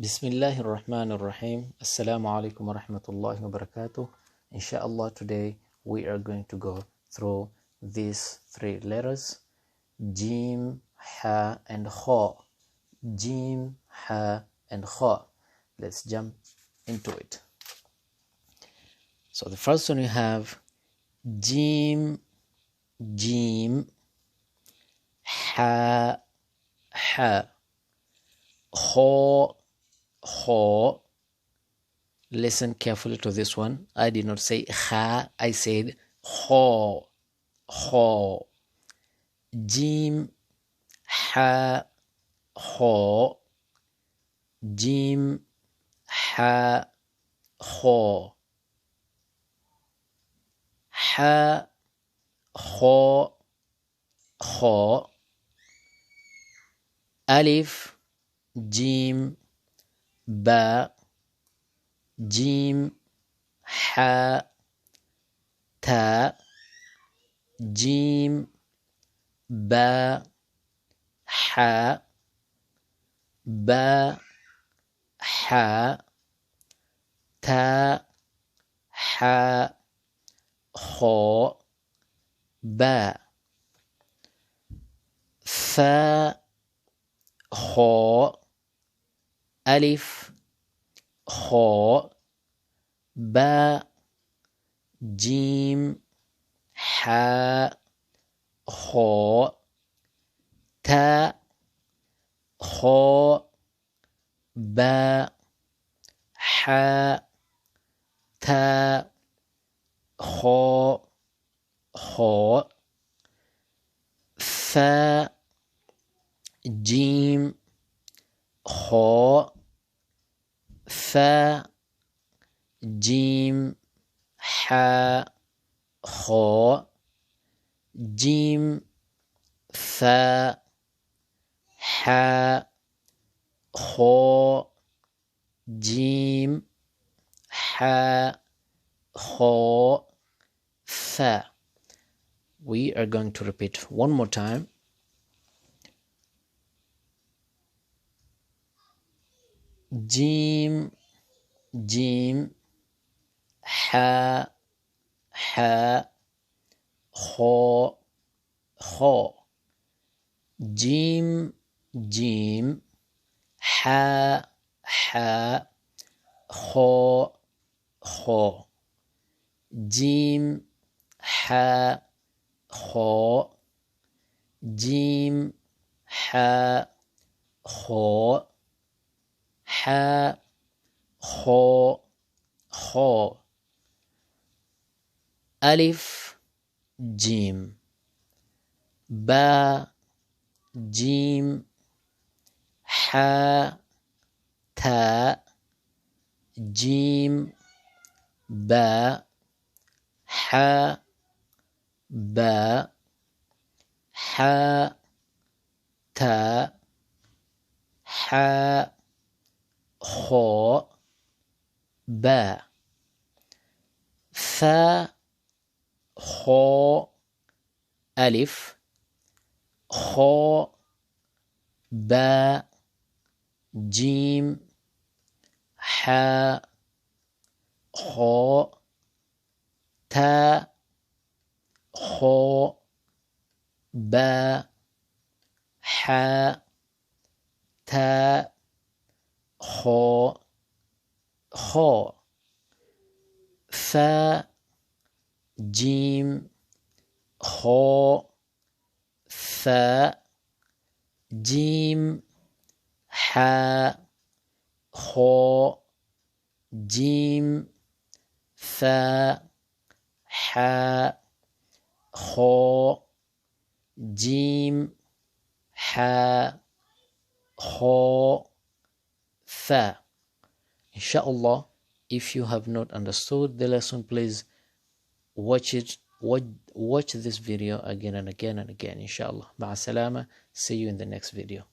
Bismillahir Rahmanir Rahim. Assalamu alaikum wa rahmatullahi wa barakatuh. Inshallah, today we are going to go through these three letters: Jim, Ha, and Kha. Jim, Ha, and Kha. Let's jump into it. So the first one we have Jim, Jim, Ha, Ha, Kha, Kha. Listen carefully to this one. I did not say ha, I said kha, kha. Jim, ha, kha. Jim, ha, kha. Ha, kha, kha. Alif, Jim, ba, Jim, ha, ta, Jim, ba, ha, ba, ha, ta, ha, kha, ba. Fa, kha, alif, kha, ba, jim, ha, kha, ta, kha, ba, ha, ta, kha, kha. Fa, jim, kha, fa, jim, ha, kha, jim, fa, ha, kha, jim, ha, kha, fa. We are going to repeat one more time. Jim, Jim, ha, ha, kha, kha. Jim, Jim, ha, ha, kha, kha. Jim, ha, kha. Jim, ha, kha. Ha, kha, kha. Alif, jim, ba, jim, ha, ta, jim, ba, ha, ba, ha, ta, ha, kha, ba. Fa, kha, alif, kha, ba, jim, ha, kha, ta, kha, ba, ha, ta, kha, kha. Fa, jim, kha, fa, jim, ha, kha, jim, fa, ha, kha, jim, ha, kha, fa. Inshallah, if you have not understood the lesson, please watch this video again and again and again. Inshallah. Ma'a salama. See you in the next video.